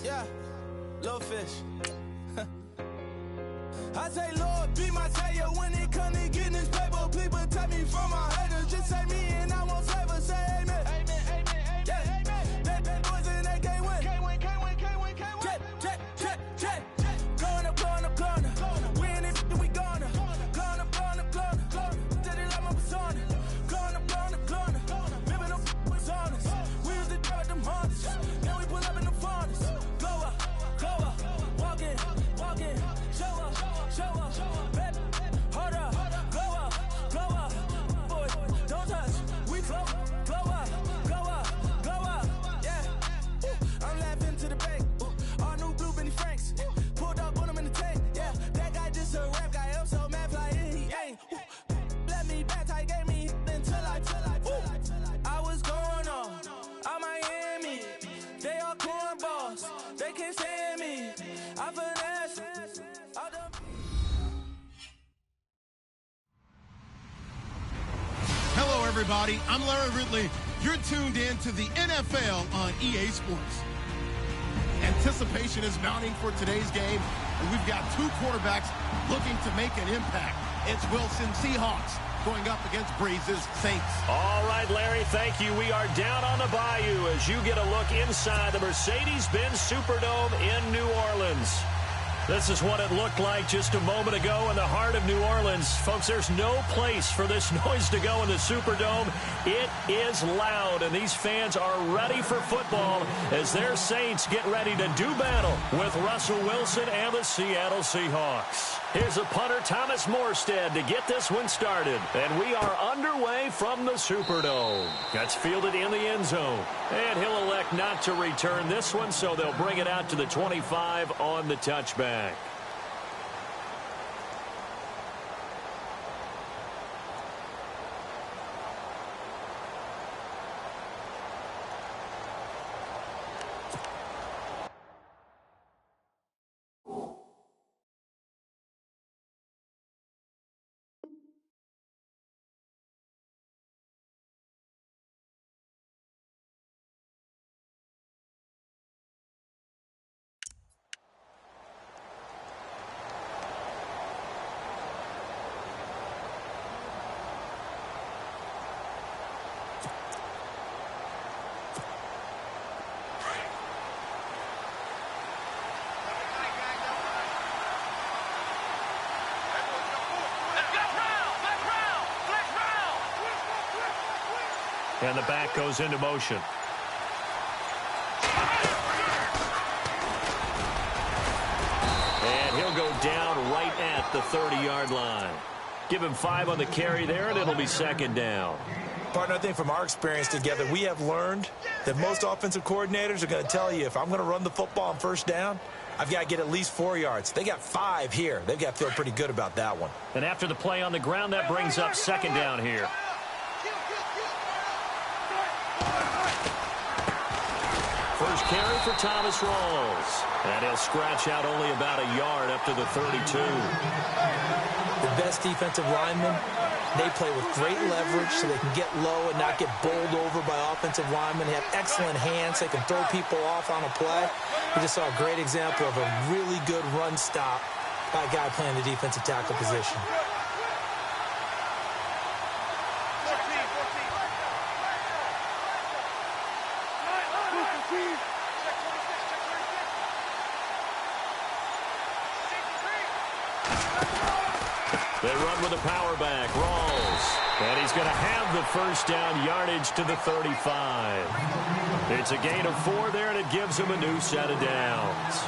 Yeah, little fish. I say, Lord, be my savior when it comes to getting this paper. Please protect me from my haters. Just say me and I won't save her. Say amen. Amen, amen, amen, yeah. Amen. That boys and they can't win. Can't win, can't win, can't win, can't win. Check. Going up. We in it, we gonna. Going up. Did it like my persona. Going up. Remember them was honest. We used to drop them hunters. Then we pull up in the furnace. Glow up. Walk in. Show up. Baby, hold up. Glow up. Boy, don't touch. We glow up. Yeah. I'm laughing to the bank. All new blue Benny Franks. Pulled up on him in the tank. Yeah, that guy just a rap guy. I'm so mad, fly in, he ain't. Let me back, tight gave me until I was going on Miami. They all cornballs. They can't stand me. I finesse. Hello, everybody. I'm Larry Ridley. You're tuned in to the NFL on EA Sports. Anticipation is mounting for today's game, and we've got two quarterbacks looking to make an impact. It's Wilson Seahawks going up against Breeze's Saints. All right, Larry, thank you. We are down on the bayou as you get a look inside the Mercedes-Benz Superdome in New Orleans. This is what it looked like just a moment ago in the heart of New Orleans. Folks, there's no place for this noise to go in the Superdome. It is loud, and these fans are ready for football as their Saints get ready to do battle with Russell Wilson and the Seattle Seahawks. Here's a punter, Thomas Morstead, to get this one started. And we are underway from the Superdome. That's fielded in the end zone. And he'll elect not to return this one, so they'll bring it out to the 25 on the touchback. And the back goes into motion. And he'll go down right at the 30-yard line. Give him 5 on the carry there, and it'll be second down. Partner, I think from our experience together, we have learned that most offensive coordinators are going to tell you, if I'm going to run the football on first down, I've got to get at least 4 yards. They got 5 here. They've got to feel pretty good about that one. And after the play on the ground, that brings up second down here. First carry for Thomas Rawls. And he'll scratch out only about a yard up to the 32. The best defensive linemen, they play with great leverage so they can get low and not get bowled over by offensive linemen. They have excellent hands. They can throw people off on a play. We just saw a great example of a really good run stop by a guy playing the defensive tackle position. They run with a power back, Rawls. And he's going to have the first down yardage to the 35. It's a gain of 4 there, and it gives him a new set of downs.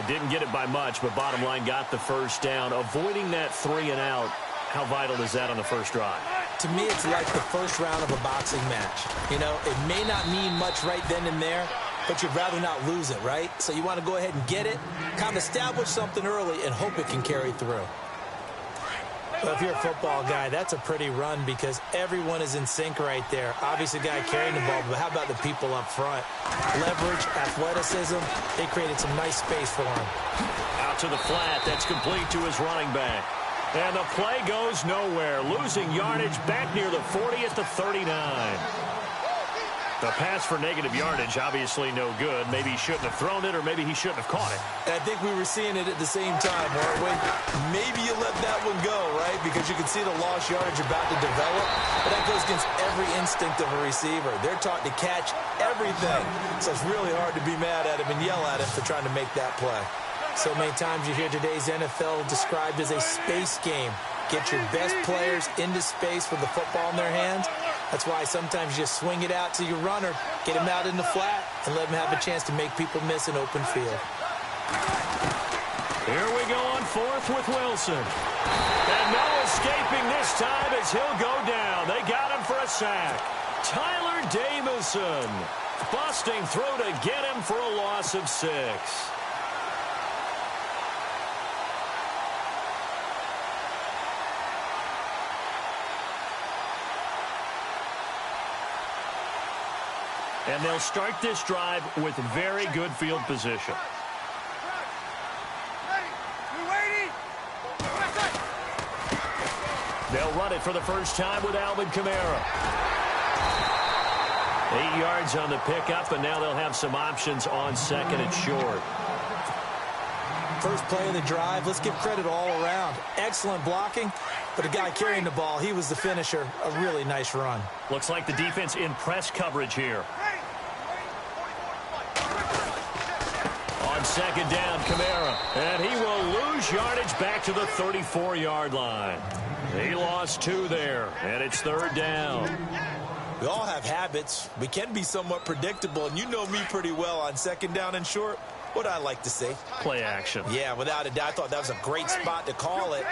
Didn't get it by much, but bottom line got the first down. Avoiding that 3 and out, how vital is that on the first drive? To me, it's like the first round of a boxing match. You know, it may not mean much right then and there, but you'd rather not lose it, right? So you want to go ahead and get it, kind of establish something early, and hope it can carry through. Well, if you're a football guy, that's a pretty run because everyone is in sync right there. Obviously, the guy carrying the ball, but how about the people up front? Leverage, athleticism, they created some nice space for him. Out to the flat, that's complete to his running back. And the play goes nowhere, losing yardage back near the 40 at the 39. The pass for negative yardage, obviously no good. Maybe he shouldn't have thrown it, or maybe he shouldn't have caught it. I think we were seeing it at the same time, weren't we? Maybe you let that one go, right? Because you can see the lost yardage about to develop. But that goes against every instinct of a receiver. They're taught to catch everything. So it's really hard to be mad at him and yell at him for trying to make that play. So many times you hear today's NFL described as a space game. Get your best players into space with the football in their hands. That's why sometimes you just swing it out to your runner, get him out in the flat, and let him have a chance to make people miss an open field. Here we go on fourth with Wilson. And no escaping this time as he'll go down. They got him for a sack. Tyler Jamison busting through to get him for a loss of 6. And they'll start this drive with very good field position. They'll run it for the first time with Alvin Kamara. 8 yards on the pickup, and now they'll have some options on second and short. First play of the drive, let's give credit all around. Excellent blocking, but the guy carrying the ball, he was the finisher. A really nice run. Looks like the defense in press coverage here. On second down, Kamara, and he will lose yardage back to the 34-yard line. He lost 2 there, and it's third down. We all have habits. We can be somewhat predictable, and you know me pretty well on second down and short. What I like to say? Play action. Yeah, without a doubt, I thought that was a great spot to call it.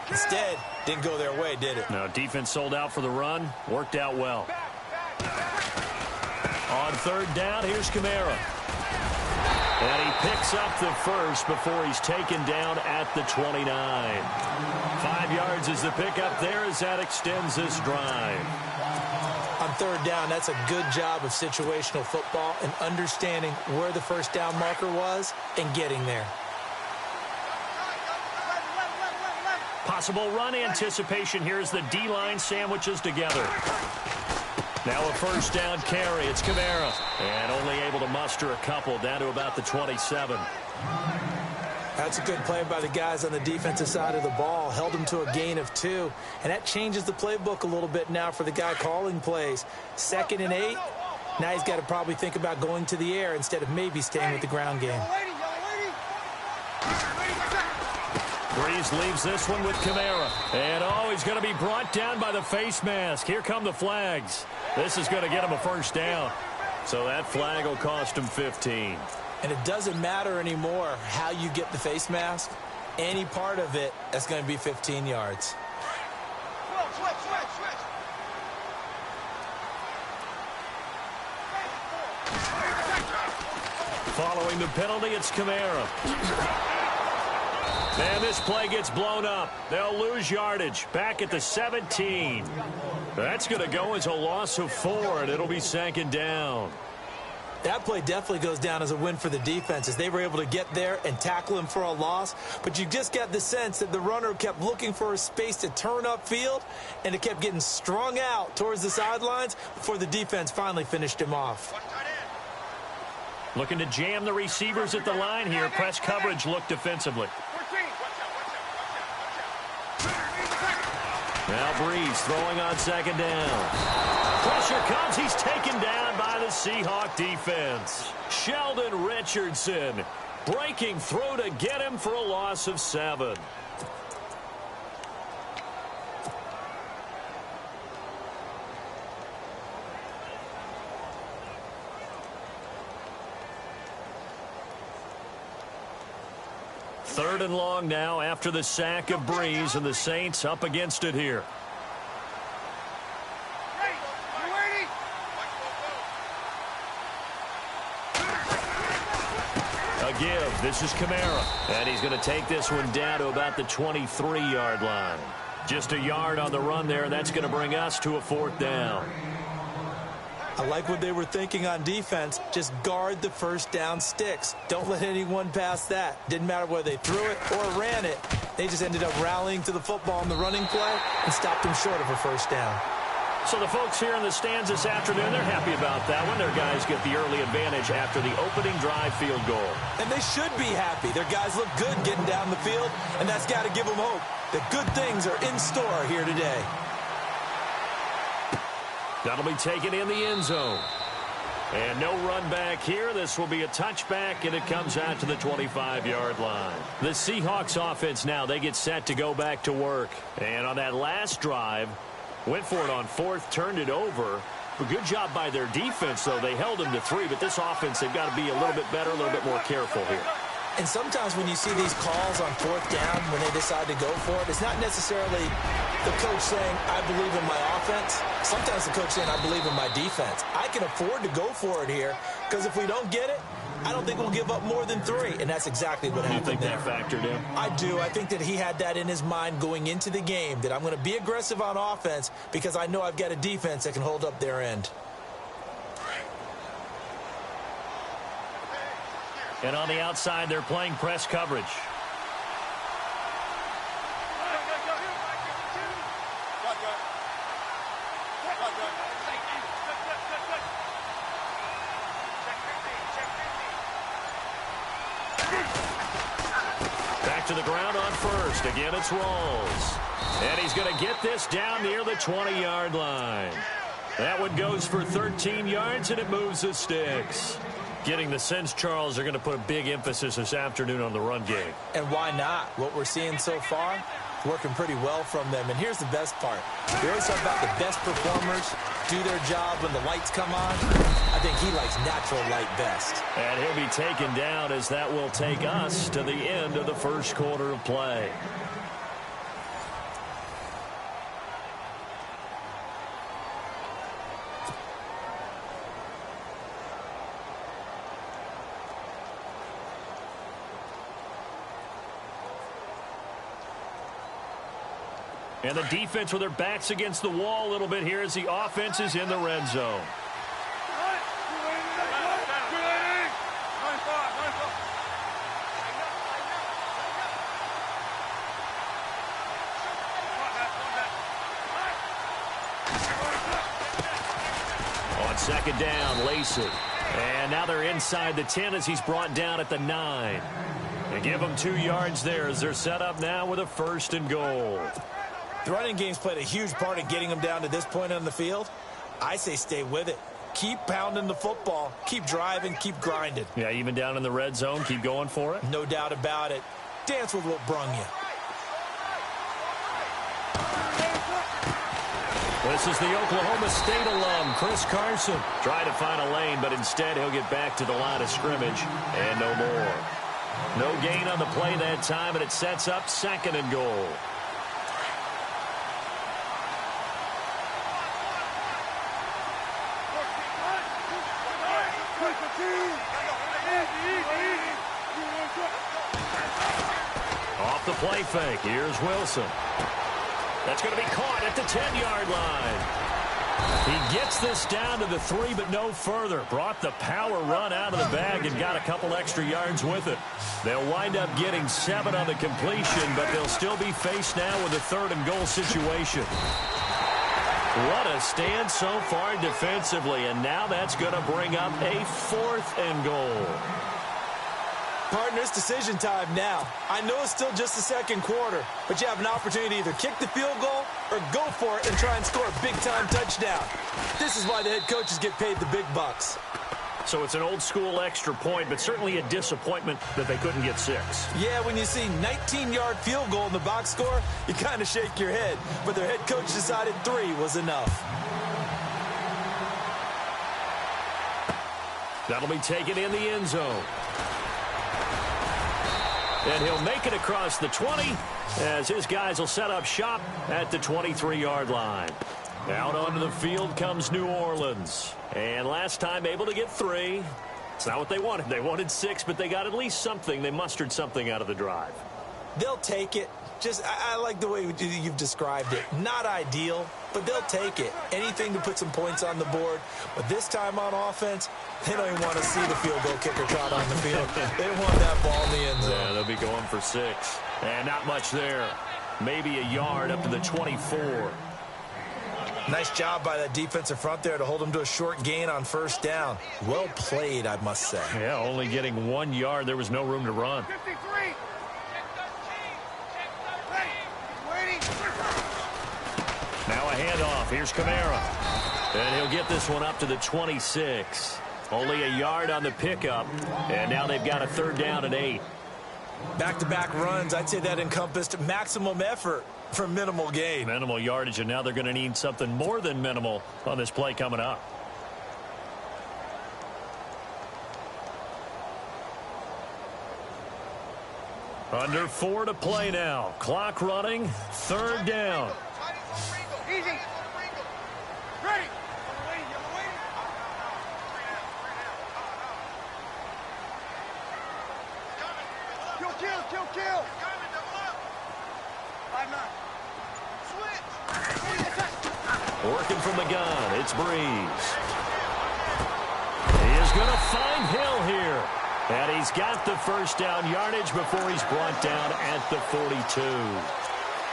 Instead, didn't go their way, did it? No, defense sold out for the run. Worked out well. On third down, here's Kamara. And he picks up the first before he's taken down at the 29. 5 yards is the pickup there as that extends this drive. On third down, that's a good job of situational football and understanding where the first down marker was and getting there. Possible run anticipation here as the D-line sandwiches together. Now a first down carry. It's Kamara. And only able to muster a couple down to about the 27. That's a good play by the guys on the defensive side of the ball. Held him to a gain of 2. And that changes the playbook a little bit now for the guy calling plays. 2nd and 8. Now he's got to probably think about going to the air instead of maybe staying with the ground game. Breeze leaves this one with Kamara. And he's going to be brought down by the face mask. Here come the flags. This is going to get him a first down. So that flag will cost him 15. And it doesn't matter anymore how you get the face mask. Any part of it, that's going to be 15 yards. Following the penalty, it's Kamara. And this play gets blown up. They'll lose yardage. Back at the 17. That's going to go as a loss of 4, and it'll be second down. That play definitely goes down as a win for the defense as they were able to get there and tackle him for a loss. But you just got the sense that the runner kept looking for a space to turn upfield, and it kept getting strung out towards the sidelines before the defense finally finished him off. Looking to jam the receivers at the line here. Press coverage look defensively. Now Breeze throwing on second down. Pressure comes. He's taken down by the Seahawk defense. Sheldon Richardson breaking through to get him for a loss of 7. Third and long now after the sack of Breeze, and the Saints up against it here. A give. This is Kamara. And he's going to take this one down to about the 23-yard line. Just a yard on the run there. That's going to bring us to a 4th down. I like what they were thinking on defense. Just guard the first down sticks. Don't let anyone pass that. Didn't matter whether they threw it or ran it. They just ended up rallying to the football in the running play and stopped them short of a first down. So the folks here in the stands this afternoon, they're happy about that one. Their guys get the early advantage after the opening drive field goal. And they should be happy. Their guys look good getting down the field, and that's got to give them hope that good things are in store here today. That'll be taken in the end zone. And no run back here. This will be a touchback, and it comes out to the 25-yard line. The Seahawks offense now, they get set to go back to work. And on that last drive, went for it on fourth, turned it over. A good job by their defense, though. They held them to 3, but this offense, they've got to be a little bit better, a little bit more careful here. And sometimes when you see these calls on fourth down, when they decide to go for it, it's not necessarily the coach saying, I believe in my offense. Sometimes the coach saying, I believe in my defense. I can afford to go for it here, because if we don't get it, I don't think we'll give up more than 3. And that's exactly what happened there. You think there. that factored in? I do. I think that he had that in his mind going into the game, that I'm going to be aggressive on offense because I know I've got a defense that can hold up their end. And on the outside, they're playing press coverage. Back to the ground on first. Again, it's Rawls. And he's going to get this down near the 20-yard line. That one goes for 13 yards, and it moves the sticks. Getting the sense, Charles, are going to put a big emphasis this afternoon on the run game. And why not? What we're seeing so far, working pretty well from them. And here's the best part. We always talk about the best performers do their job when the lights come on. I think he likes natural light best. And he'll be taken down as that will take us to the end of the first quarter of play. And the defense with their backs against the wall a little bit here as the offense is in the red zone. On second down, Lacey. And now they're inside the 10 as he's brought down at the 9. And give them 2 yards there as they're set up now with a 1st and goal. The running game's played a huge part in getting them down to this point on the field. I say stay with it. Keep pounding the football. Keep driving. Keep grinding. Yeah, even down in the red zone, keep going for it. No doubt about it. Dance with what brung you. This is the Oklahoma State alum, Chris Carson. Trying to find a lane, but instead he'll get back to the line of scrimmage and no more. No gain on the play that time, and it sets up 2nd and goal. Off the play fake. Here's Wilson. That's going to be caught at the 10-yard line. He gets this down to the 3, but no further. Brought the power run out of the bag and got a couple extra yards with it. They'll wind up getting 7 on the completion, but they'll still be faced now with a 3rd and goal situation. What a stand so far defensively, and now that's going to bring up a 4th and goal. Partner, it's decision time now. I know it's still just the 2nd quarter, but you have an opportunity to either kick the field goal or go for it and try and score a big-time touchdown. This is why the head coaches get paid the big bucks. So it's an old-school extra point, but certainly a disappointment that they couldn't get 6. Yeah, when you see 19-yard field goal in the box score, you kind of shake your head. But their head coach decided 3 was enough. That'll be taken in the end zone. And he'll make it across the 20 as his guys will set up shop at the 23-yard line. Out onto the field comes New Orleans. And last time able to get 3. It's not what they wanted. They wanted 6, but they got at least something. They mustered something out of the drive. They'll take it. I like the way you've described it. Not ideal, but they'll take it. Anything to put some points on the board. But this time on offense, they don't even want to see the field goal kicker trot on the field. They want that ball in the end zone. Yeah, they'll be going for 6. And not much there. Maybe a yard up to the 24. Nice job by that defensive front there to hold him to a short gain on first down. Well played, I must say. Yeah, only getting 1 yard. There was no room to run. 53. Now a handoff. Here's Kamara. And he'll get this one up to the 26. Only a yard on the pickup. And now they've got a 3rd down and 8. Back-to-back runs, I'd say that encompassed maximum effort for minimal gain. Minimal yardage, and now they're going to need something more than minimal on this play coming up. Under 4 to play now. Clock running. 3rd down. Easy. Ready. Kill. 5-9. Working from the gun, it's Breeze. He is going to find Hill here. And he's got the 1st down yardage before he's brought down at the 42.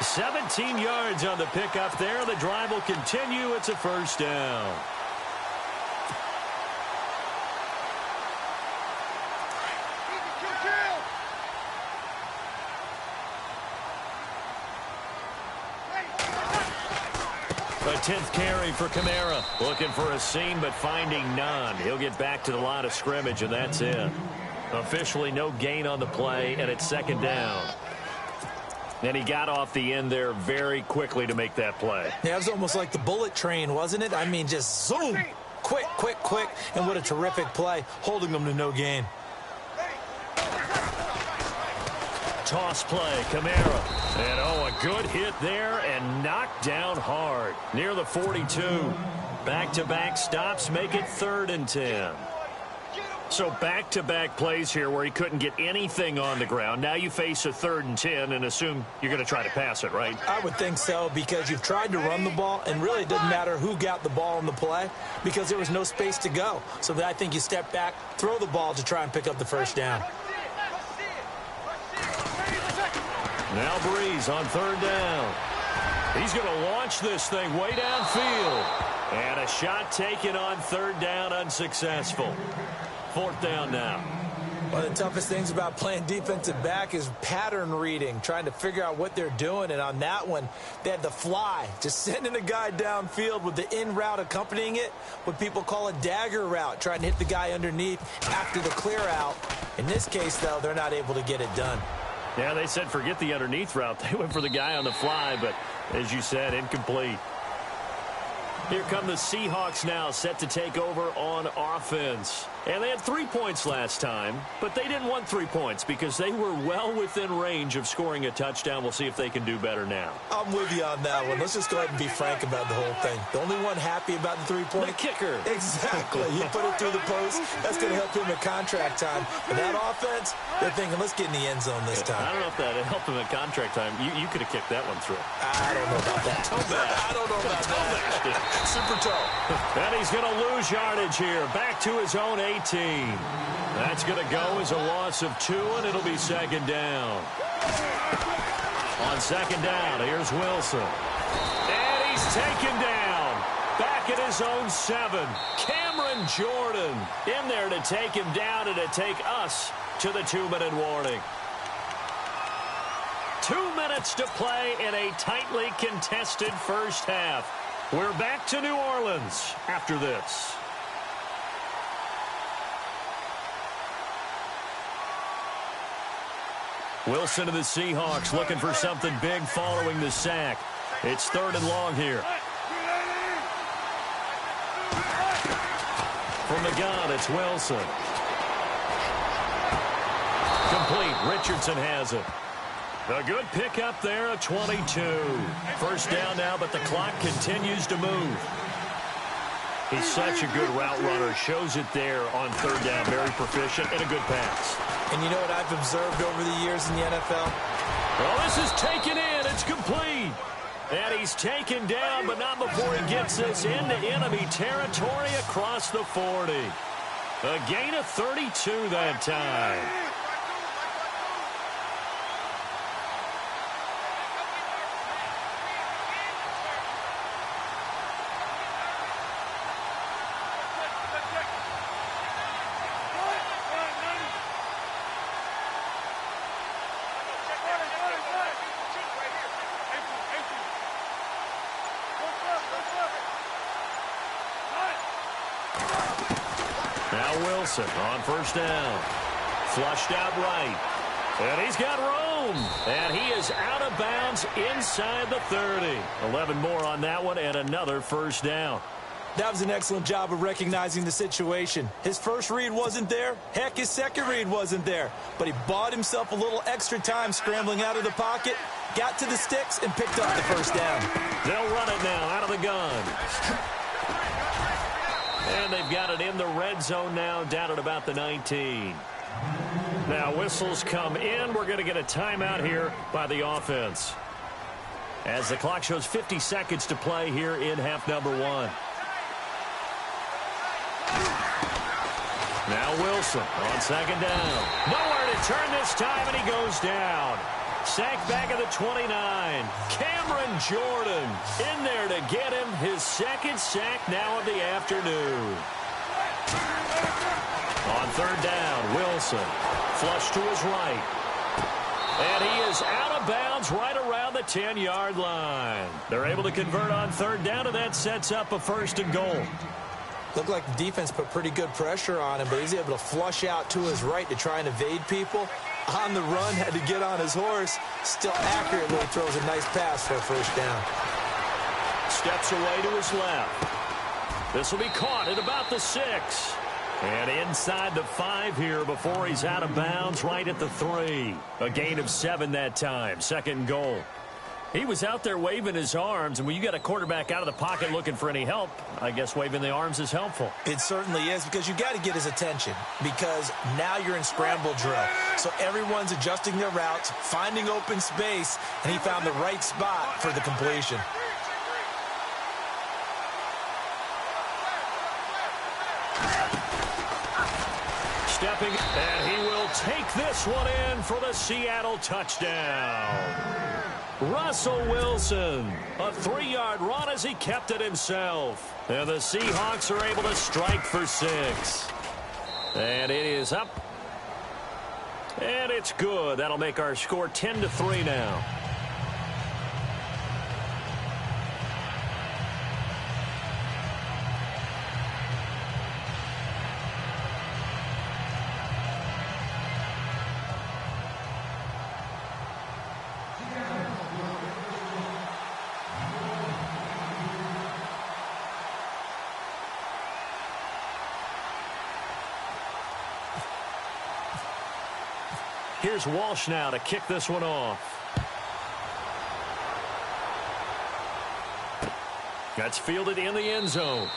17 yards on the pickup there. The drive will continue. It's a 1st down. A 10th carry for Kamara. Looking for a seam, but finding none. He'll get back to the line of scrimmage, and that's it. Officially no gain on the play, and it's 2nd down. And he got off the end there very quickly to make that play. Yeah, it was almost like the bullet train, wasn't it? I mean, just zoom. Quick. And what a terrific play, holding them to no gain. Toss play, Kamara. And a good hit there and knocked down hard. Near the 42. Back-to-back stops make it 3rd and 10. So back-to-back plays here where he couldn't get anything on the ground. Now you face a 3rd and 10 and assume you're going to try to pass it, right? I would think so, because you've tried to run the ball, and really it doesn't matter who got the ball on the play because there was no space to go. So I think you step back, throw the ball to try and pick up the 1st down. Now Breeze on 3rd down. He's going to launch this thing way downfield. And a shot taken on 3rd down, unsuccessful. 4th down now. One of the toughest things about playing defensive back is pattern reading, trying to figure out what they're doing. And on that one, they had the fly, just sending a guy downfield with the in route accompanying it, what people call a dagger route, trying to hit the guy underneath after the clear out. In this case, though, they're not able to get it done. Yeah, they said forget the underneath route. They went for the guy on the fly, but as you said, incomplete. Here come the Seahawks now, set to take over on offense. And they had 3 points last time, but they didn't want 3 points because they were well within range of scoring a touchdown. We'll see if they can do better now. I'm with you on that one. Let's just go ahead and be frank about the whole thing. The only one happy about the 3-point? The kicker. Exactly. He put it through the post. That's going to help him at contract time. But that offense, they're thinking, let's get in the end zone this time. I don't know if that helped him at contract time. You could have kicked that one through. I don't know about that. I don't know about that. Super toe. And he's going to lose yardage here. Back to his own 18. That's going to go as a loss of 2, and it'll be 2nd down. On 2nd down, here's Wilson. And he's taken down. Back at his own 7. Cameron Jordan in there to take him down and to take us to the 2-minute warning. 2 minutes to play in a tightly contested first half. We're back to New Orleans after this. Wilson of the Seahawks looking for something big following the sack. It's 3rd and long here. From the gun, it's Wilson. Complete. Richardson has it. A good pickup there, a 22. 1st down now, but the clock continues to move. He's such a good route runner. Shows it there on 3rd down. Very proficient and a good pass. And you know what I've observed over the years in the NFL? Well, this is taken in. It's complete. And he's taken down, but not before he gets this into enemy territory across the 40. A gain of 32 that time. Wilson on first down. Flushed out right. And he's got room. And he is out of bounds inside the 30. 11 more on that one and another first down. That was an excellent job of recognizing the situation. His first read wasn't there. Heck, his second read wasn't there. But he bought himself a little extra time scrambling out of the pocket, got to the sticks, and picked up the first down. They'll run it now out of the gun. And they've got it in the red zone now, down at about the 19. Now whistles come in. We're going to get a timeout here by the offense, as the clock shows 50 seconds to play here in half number 1. Now Wilson on second down. Nowhere to turn this time, and he goes down. Sacked back at the 29. Cameron Jordan in there to get him his second sack now of the afternoon. On third down, Wilson flush to his right. And he is out of bounds right around the 10-yard line. They're able to convert on third down, and that sets up a first and goal. Looked like the defense put pretty good pressure on him, but he's able to flush out to his right to try and evade people. On the run, had to get on his horse. Still accurately throws a nice pass for a first down. Steps away to his left. This will be caught at about the 6. And inside the 5 here before he's out of bounds right at the 3. A gain of 7 that time. Second and goal. He was out there waving his arms, and when you got a quarterback out of the pocket looking for any help, I guess waving the arms is helpful. It certainly is, because you got to get his attention, because now you're in scramble drill. So everyone's adjusting their routes, finding open space, and he found the right spot for the completion. Stepping, and he will take this one in for the Seattle touchdown. Russell Wilson, a 3-yard run as he kept it himself. And the Seahawks are able to strike for 6. And it is up. And it's good. That'll make our score 10-3 now. Here's Walsh now to kick this one off. That's fielded in the end zone.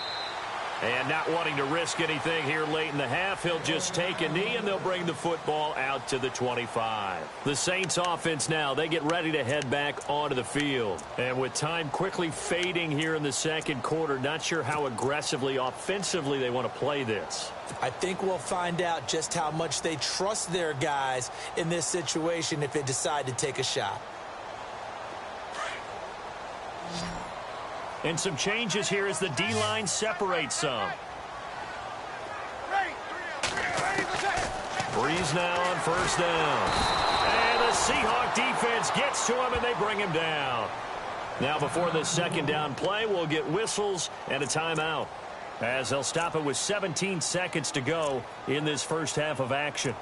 And not wanting to risk anything here late in the half, he'll just take a knee, and they'll bring the football out to the 25. The Saints offense now, they get ready to head back onto the field. And with time quickly fading here in the second quarter, not sure how aggressively, offensively they want to play this. I think we'll find out just how much they trust their guys in this situation if they decide to take a shot. And some changes here as the D-line separates some. Breeze now on first down. And the Seahawk defense gets to him, and they bring him down. Now before the second down play, we'll get whistles and a timeout, as they'll stop it with 17 seconds to go in this first half of action.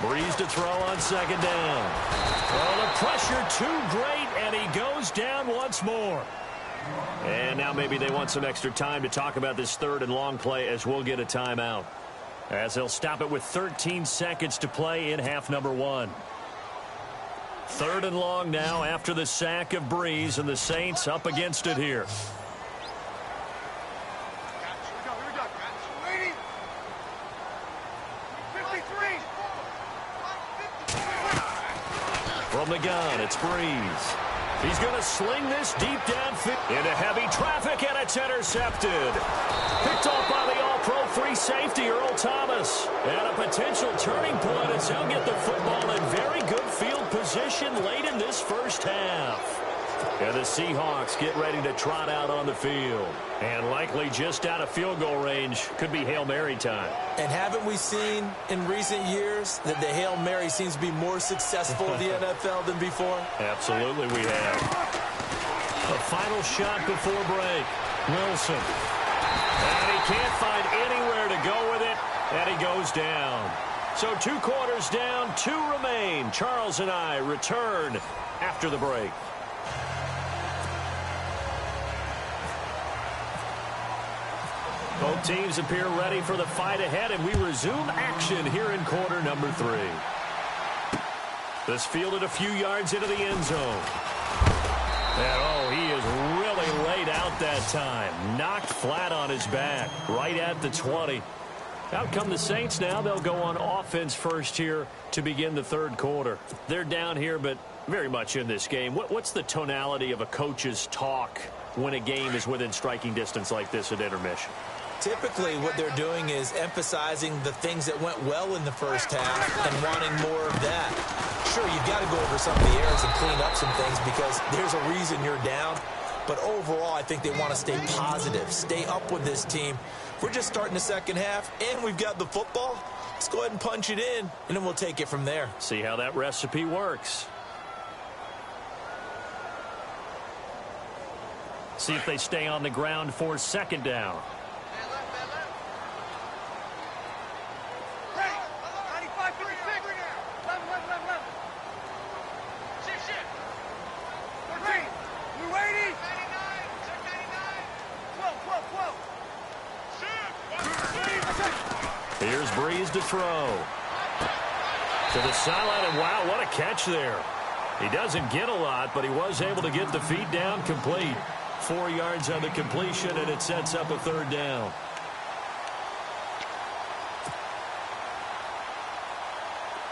Breeze to throw on second down. Oh, the pressure too great, and he goes down once more. And now maybe they want some extra time to talk about this third and long play, as we'll get a timeout, as they'll stop it with 13 seconds to play in half number 1. Third and long now after the sack of Breeze, and the Saints up against it here. From the gun, it's Breeze. He's going to sling this deep downfield into heavy traffic, and it's intercepted. Picked off by the all-pro free safety, Earl Thomas. And a potential turning point as he'll get the football in very good field position late in this first half. And the Seahawks get ready to trot out on the field. And likely just out of field goal range. Could be Hail Mary time. And haven't we seen in recent years that the Hail Mary seems to be more successful in the NFL than before? Absolutely we have. A final shot before break. Wilson. And he can't find anywhere to go with it. And he goes down. So 2 quarters down, 2 remain. Charles and I return after the break. Both teams appear ready for the fight ahead, and we resume action here in quarter number 3. This fielded a few yards into the end zone. And, oh, he is really laid out that time. Knocked flat on his back, right at the 20. Out come the Saints now. They'll go on offense first here to begin the third quarter. They're down here, but very much in this game. What's the tonality of a coach's talk when a game is within striking distance like this at intermission? Typically, what they're doing is emphasizing the things that went well in the first half and wanting more of that. Sure, you've got to go over some of the errors and clean up some things because there's a reason you're down. But overall, I think they want to stay positive, stay up with this team. We're just starting the second half, and we've got the football. Let's go ahead and punch it in, and then we'll take it from there. See how that recipe works. See if they stay on the ground for second down. Here's Breeze to throw. To the sideline, and wow, what a catch there. He doesn't get a lot, but he was able to get the feet down complete. 4 yards on the completion, and it sets up a third down.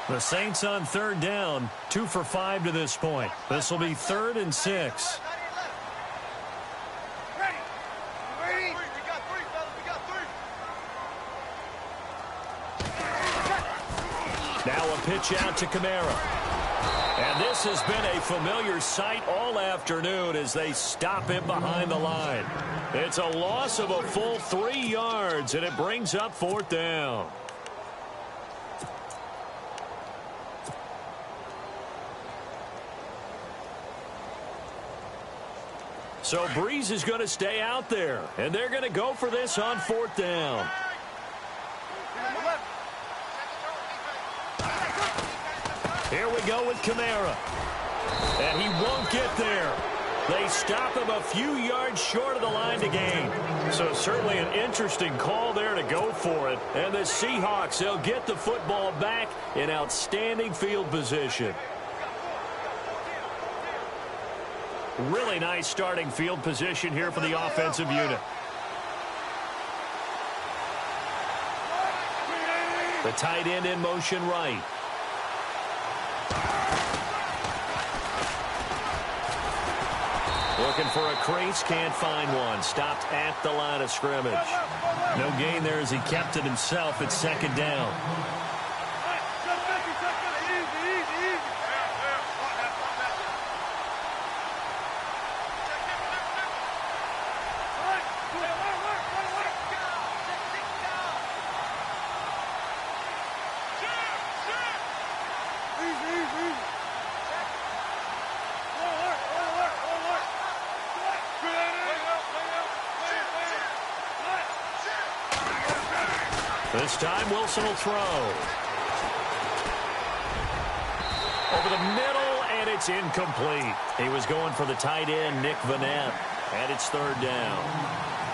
The Saints on third down, 2 for 5 to this point. This will be 3rd and 6. Now a pitch out to Kamara. And this has been a familiar sight all afternoon as they stop him behind the line. It's a loss of a full 3 yards, and it brings up 4th down. So Breeze is going to stay out there, and they're going to go for this on 4th down. Here we go with Kamara. And he won't get there. They stop him a few yards short of the line to gain. So certainly an interesting call there to go for it. And the Seahawks, they'll get the football back in outstanding field position. Really nice starting field position here for the offensive unit. The tight end in motion right. Looking for a crease, can't find one. Stopped at the line of scrimmage. No gain there as he kept it himself at 2nd down. This time, Wilson will throw. Over the middle, and it's incomplete. He was going for the tight end, Nick Vanette, and it's 3rd down.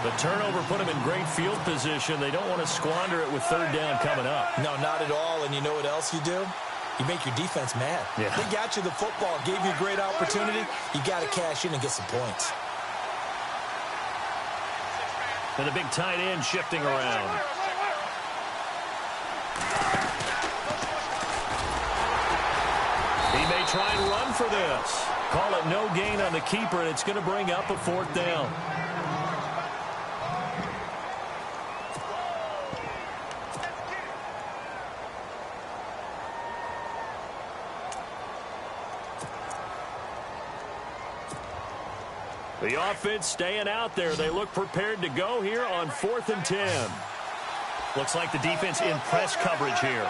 The turnover put him in great field position. They don't want to squander it with 3rd down coming up. No, not at all, and you know what else you do? You make your defense mad. Yeah. They got you the football, gave you a great opportunity. You got to cash in and get some points. And the big tight end shifting around. He may try and run for this. Call it no gain on the keeper, and it's going to bring up a 4th down. The offense staying out there. They look prepared to go here on 4th and 10. Looks like the defense in press coverage here.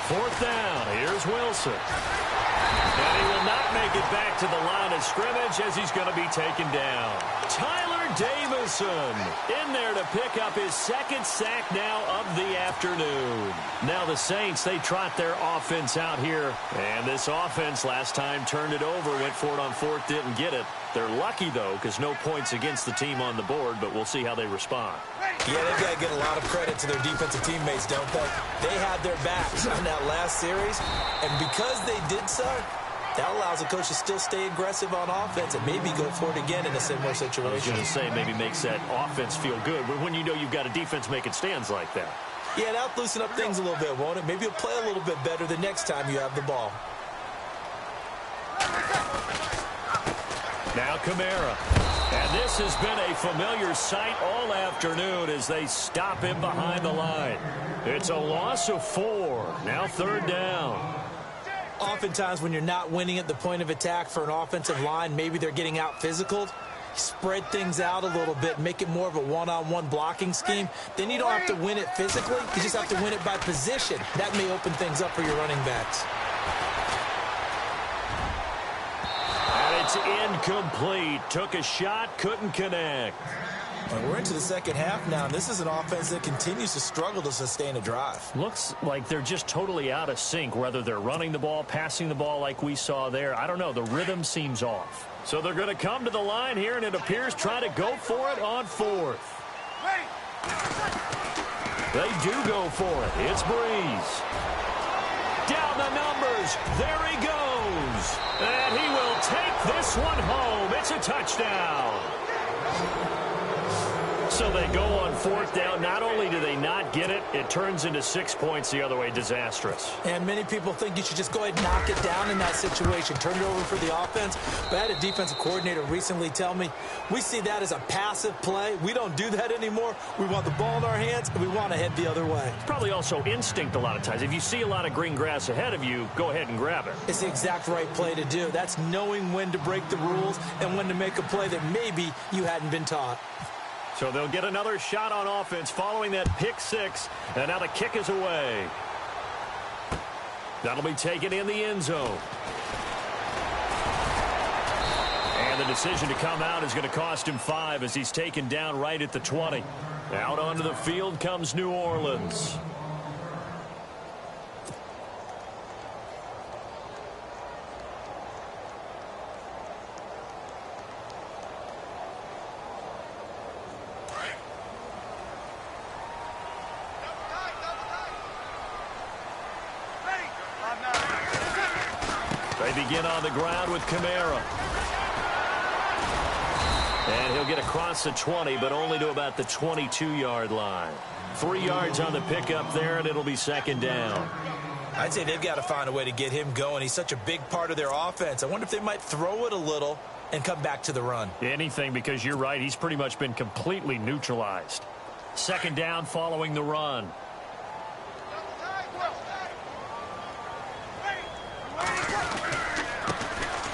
4th down. Here's Wilson. And he will not make it back to the line of scrimmage as he's going to be taken down. Tyler Davison in there to pick up his 2nd sack now of the afternoon. Now the Saints, they trot their offense out here. And this offense last time turned it over, went for it on 4th, didn't get it. They're lucky, though, because no points against the team on the board, but we'll see how they respond. Yeah, they've got to get a lot of credit to their defensive teammates, don't they? They had their backs on that last series, and because they did so, that allows the coach to still stay aggressive on offense and maybe go for it again in a similar situation. I was going to say maybe makes that offense feel good, but when you know you've got a defense making stands like that. Yeah, that'll loosen up things a little bit, won't it? Maybe you'll play a little bit better the next time you have the ball. Now Kamara. And this has been a familiar sight all afternoon as they stop him behind the line. It's a loss of 4. Now 3rd down. Oftentimes when you're not winning at the point of attack for an offensive line, maybe they're getting out physical. Spread things out a little bit, make it more of a one-on-one blocking scheme. Then you don't have to win it physically. You just have to win it by position. That may open things up for your running backs. And it's incomplete. Took a shot, couldn't connect. And we're into the second half now, and this is an offense that continues to struggle to sustain a drive. Looks like they're just totally out of sync, whether they're running the ball, passing the ball like we saw there. I don't know. The rhythm seems off. So they're going to come to the line here, and it appears try to go for it on 4th. They do go for it. It's Breeze. Down the numbers. There he goes. And he will take this one home. It's a touchdown. So they go on 4th down. Not only do they not get it, it turns into 6 points the other way. Disastrous. And many people think you should just go ahead and knock it down in that situation. Turn it over for the offense. But I had a defensive coordinator recently tell me, we see that as a passive play. We don't do that anymore. We want the ball in our hands, and we want to head the other way. It's probably also instinct a lot of times. If you see a lot of green grass ahead of you, go ahead and grab it. It's the exact right play to do. That's knowing when to break the rules and when to make a play that maybe you hadn't been taught. So they'll get another shot on offense following that pick 6. And now the kick is away. That'll be taken in the end zone. And the decision to come out is going to cost him 5 as he's taken down right at the 20. Out onto the field comes New Orleans. They begin on the ground with Kamara. And he'll get across the 20, but only to about the 22-yard line. 3 yards on the pickup there, and it'll be 2nd down. I'd say they've got to find a way to get him going. He's such a big part of their offense. I wonder if they might throw it a little and come back to the run. Anything, because you're right. He's pretty much been completely neutralized. 2nd down following the run.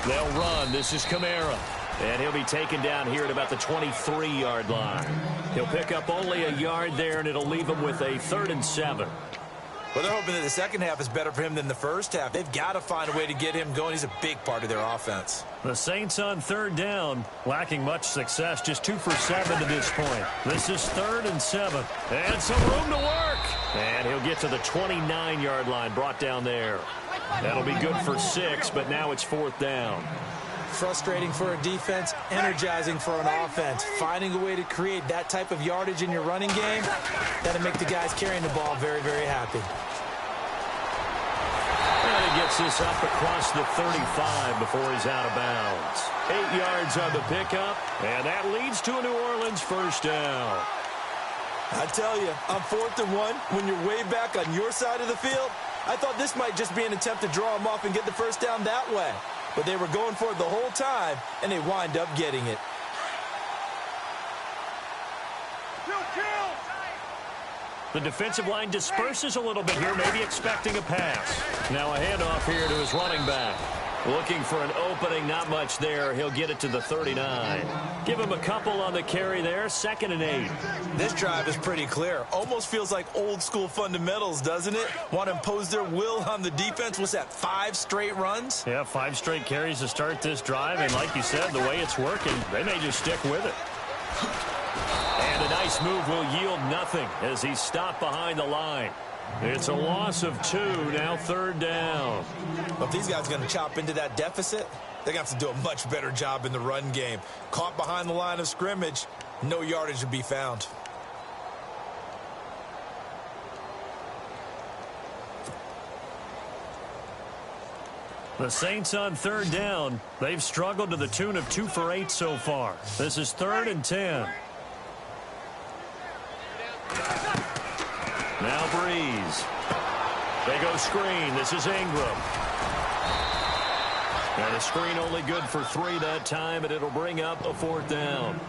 They'll run. This is Kamara. And he'll be taken down here at about the 23-yard line. He'll pick up only a yard there, and it'll leave him with a 3rd and 7. Well, they're hoping that the second half is better for him than the first half. They've got to find a way to get him going. He's a big part of their offense. The Saints on 3rd down, lacking much success, just 2 for 7 to this point. This is 3rd and 7. And some room to work. And he'll get to the 29-yard line, brought down there. That'll be good for 6, but now it's 4th down. Frustrating for a defense, energizing for an offense. Finding a way to create that type of yardage in your running game, that'll make the guys carrying the ball very, very happy. And he gets this up across the 35 before he's out of bounds. 8 yards on the pickup, and that leads to a New Orleans 1st down. I tell you, on 4th and 1, when you're way back on your side of the field, I thought this might just be an attempt to draw him off and get the first down that way. But they were going for it the whole time, and they wind up getting it. The defensive line disperses a little bit here, maybe expecting a pass. Now a handoff here to his running back. Looking for an opening, not much there. He'll get it to the 39. Give him a couple on the carry there, 2nd and 8. This drive is pretty clear. Almost feels like old school fundamentals, doesn't it? Want to impose their will on the defense. What's that, 5 straight runs? Yeah, 5 straight carries to start this drive. And like you said, the way it's working, they may just stick with it. And a nice move will yield nothing as he's stopped behind the line. It's a loss of 2, now 3rd down. Well, if these guys are going to chop into that deficit, they're going to have to do a much better job in the run game. Caught behind the line of scrimmage, no yardage to be found. The Saints on 3rd down. They've struggled to the tune of 2 for 8 so far. This is 3rd and 10. Now Breeze. They go screen. This is Ingram. And a screen only good for 3 that time, and it'll bring up a 4th down.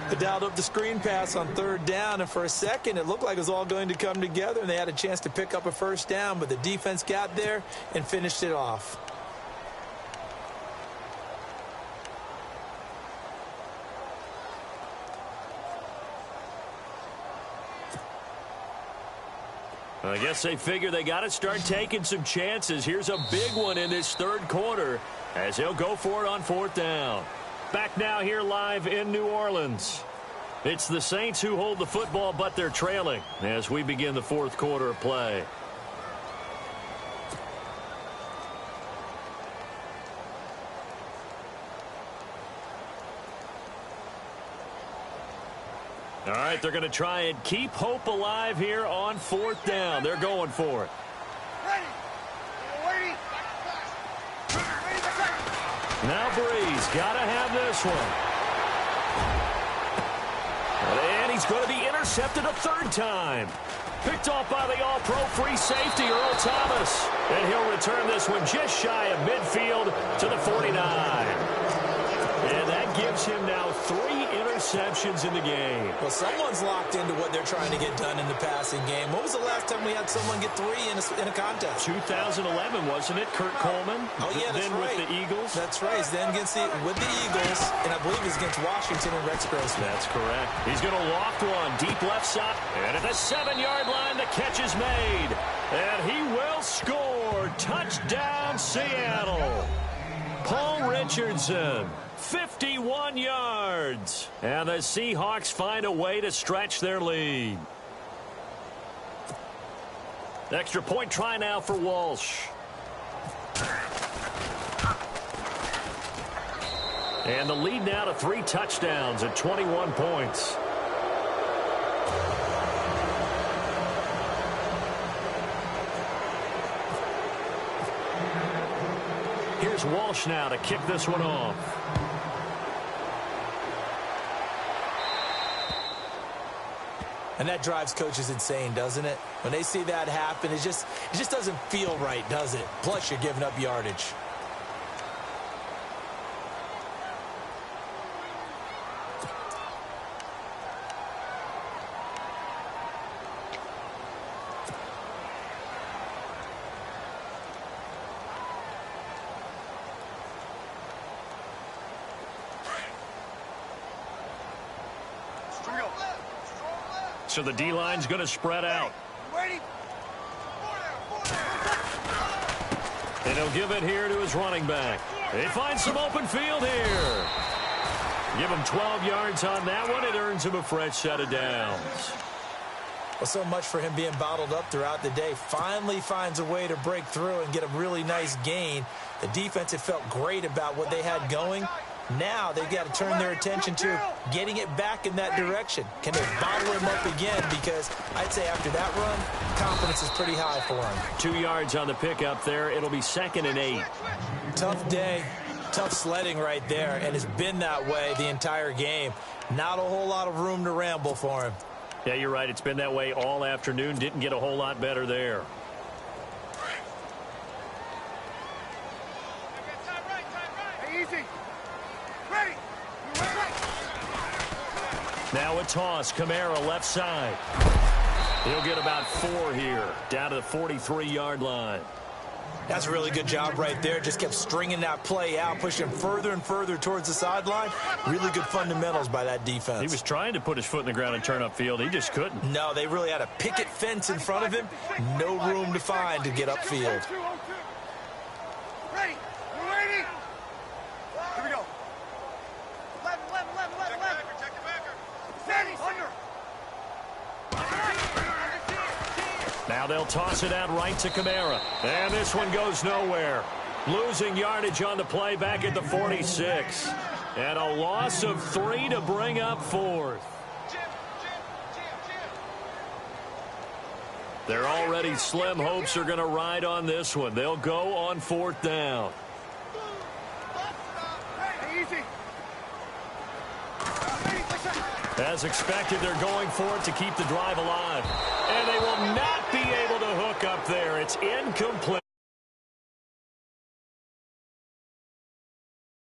They dialed up the screen pass on 3rd down, and for a second it looked like it was all going to come together, and they had a chance to pick up a 1st down, but the defense got there and finished it off. I guess they figure they got to start taking some chances. Here's a big one in this 3rd quarter as he'll go for it on 4th down. Back now here live in New Orleans. It's the Saints who hold the football, but they're trailing as we begin the 4th quarter of play. All right, they're going to try and keep hope alive here on 4th down. They're going for it. Now Breeze got to have this one. And he's going to be intercepted a 3rd time. Picked off by the all-pro free safety, Earl Thomas. And he'll return this one just shy of midfield to the 49. And that gives him now 3 interceptions in the game. Well, someone's locked into what they're trying to get done in the passing game. When was the last time we had someone get 3 in a contest? 2011, wasn't it? Kurt Coleman. Oh, yeah, that's then right. With the Eagles. That's right. He's then with the Eagles, and I believe he's against Washington and Rex Grossman. That's correct. He's going to loft one deep left side. And at the 7-yard line, the catch is made. And he will score. Touchdown, Seattle. Paul Richardson. 51 yards. And the Seahawks find a way to stretch their lead. Extra point try now for Walsh. And the lead now to 3 touchdowns at 21 points. Here's Walsh now to kick this one off. And that drives coaches insane, doesn't it? When they see that happen, it just doesn't feel right, does it? Plus, you're giving up yardage. So the D-line's going to spread out. And he'll give it here to his running back. They find some open field here. Give him 12 yards on that one. It earns him a fresh set of downs. Well, so much for him being bottled up throughout the day. Finally finds a way to break through and get a really nice gain. The defense had felt great about what they had going. Now they've got to turn their attention to getting it back in that direction. Can they bottle him up again? Because I'd say after that run, confidence is pretty high for him. 2 yards on the pickup there. It'll be 2nd and 8. Tough day, tough sledding right there, and it's been that way the entire game. Not a whole lot of room to ramble for him. Yeah, you're right. It's been that way all afternoon. Didn't get a whole lot better there. Easy. Ready. Now a toss. Kamara left side. He'll get about 4 here, down to the 43-yard line. That's a really good job right there. Just kept stringing that play out, pushing him further and further towards the sideline. Really good fundamentals by that defense. He was trying to put his foot in the ground and turn upfield. He just couldn't. No, they really had a picket fence in front of him. No room to find to get upfield. Ready. We're ready. Here we go. 11. Check your backer. Steady. Under. Now they'll toss it out right to Kamara. And this one goes nowhere. Losing yardage on the play back at the 46. And a loss of 3 to bring up 4th. Their already slim hopes are going to ride on this one. They'll go on 4th down. Easy. As expected, they're going for it to keep the drive alive. And they will not be able to hook up there. It's incomplete.